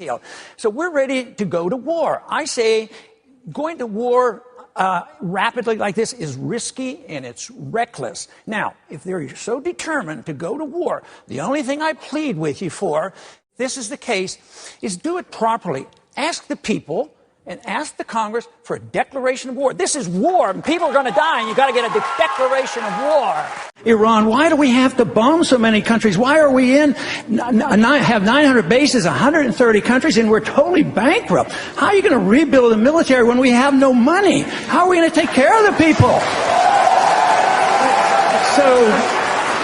So we're ready to go to war. I say going to war rapidly like this is risky and it's reckless. Now, if they're so determined to go to war, the only thing I plead with you for, if this is the case, is do it properly. Ask the people and ask the Congress for a declaration of war. This is war, and people are going to die, and you've got to get a declaration of war. Iran, why do we have to bomb so many countries? Why are we have 900 bases, 130 countries, and we're totally bankrupt? How are you going to rebuild the military when we have no money? How are we going to take care of the people? So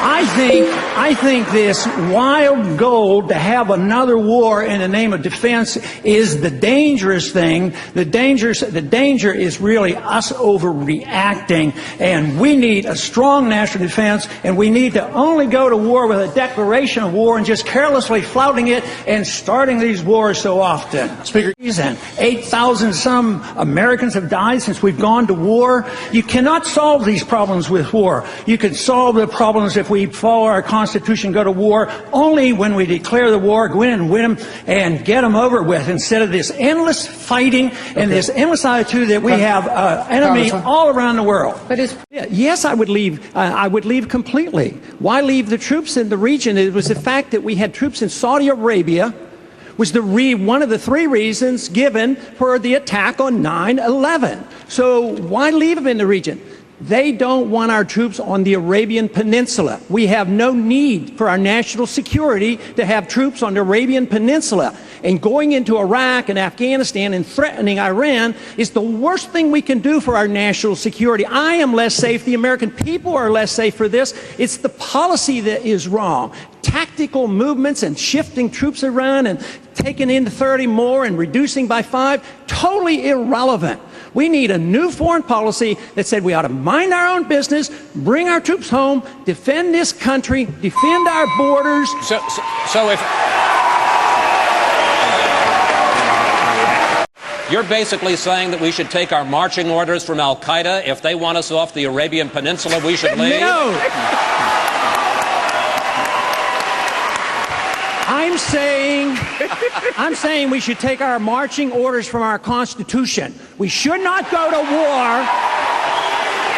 I think this wild goal to have another war in the name of defense is the dangerous thing. The danger is really us overreacting, and we need a strong national defense, and we need to only go to war with a declaration of war and just carelessly flouting it and starting these wars so often. Speaker, 8,000 some Americans have died since we've gone to war. You cannot solve these problems with war. You can solve the problems if we follow our Constitution, go to war only when we declare the war, go in and win them and get them over with, instead of this endless fighting and this endless attitude that we have enemy all around the world. But yes, I would leave. I would leave completely. Why leave the troops in the region? It was the fact that we had troops in Saudi Arabia was one of the three reasons given for the attack on 9/11. So why leave them in the region? They don't want our troops on the Arabian Peninsula. We have no need for our national security to have troops on the Arabian Peninsula. And going into Iraq and Afghanistan and threatening Iran is the worst thing we can do for our national security. I am less safe. The American people are less safe for this. It's the policy that is wrong. Tactical movements and shifting troops around and taking in 30 more and reducing by 5, totally irrelevant. We need a new foreign policy that said we ought to mind our own business, bring our troops home, defend this country, defend our borders. So if you're basically saying that we should take our marching orders from Al-Qaeda, if they want us off the Arabian Peninsula, we should leave? No. I'm saying we should take our marching orders from our Constitution. We should not go to war.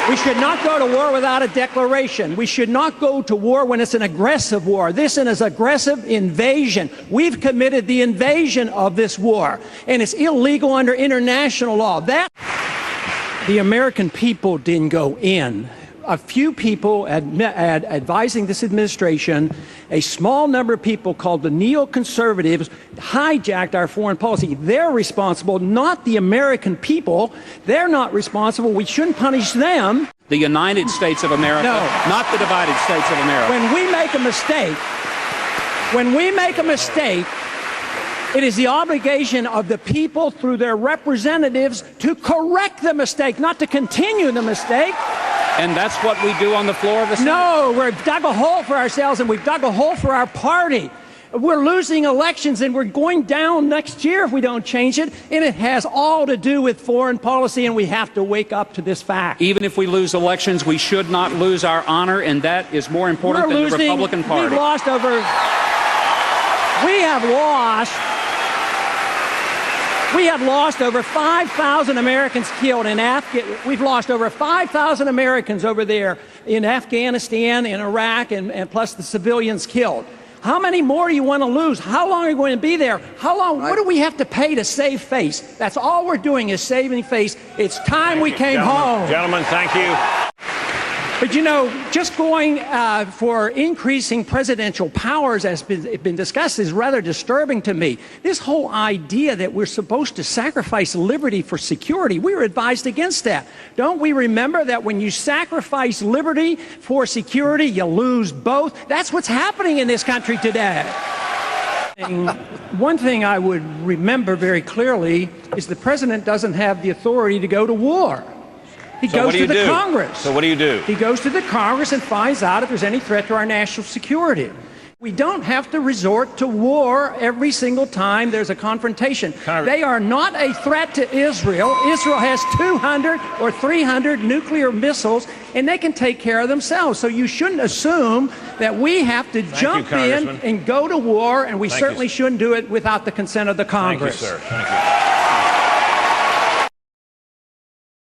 We should not go to war without a declaration. We should not go to war when it's an aggressive war. This is an aggressive invasion. We've committed the invasion of this war, and it's illegal under international law. The American people didn't go in. A few people advising this administration, a small number of people called the neoconservatives, hijacked our foreign policy. They're responsible, not the American people. They're not responsible. We shouldn't punish them. The United States of America, no, not the divided States of America. When we make a mistake, it is the obligation of the people through their representatives to correct the mistake, not to continue the mistake. And that's what we do on the floor of the Senate? No, we've dug a hole for ourselves, and we've dug a hole for our party. We're losing elections, and we're going down next year if we don't change it. And it has all to do with foreign policy, and we have to wake up to this fact. Even if we lose elections, we should not lose our honor, and that is more important than the Republican Party. We have lost over 5,000 Americans killed in We've lost over 5,000 Americans over there in Afghanistan, in Iraq, and plus the civilians killed. How many more do you want to lose? How long are you going to be there? How long? What do we have to pay to save face? That's all we're doing is saving face. It's time we came home. Gentlemen, thank you. But you know, just going for increasing presidential powers, as been discussed, is rather disturbing to me. This whole idea that we're supposed to sacrifice liberty for security, we were advised against that. Don't we remember that when you sacrifice liberty for security, you lose both? That's what's happening in this country today. One thing I would remember very clearly is the president doesn't have the authority to go to war. He goes to the Congress. So what do you do? He goes to the Congress and finds out if there's any threat to our national security. We don't have to resort to war every single time there's a confrontation. They are not a threat to Israel. Israel has 200 or 300 nuclear missiles, and they can take care of themselves. So you shouldn't assume that we have to jump in and go to war, and we certainly shouldn't do it without the consent of the Congress. Thank you, sir. Thank you.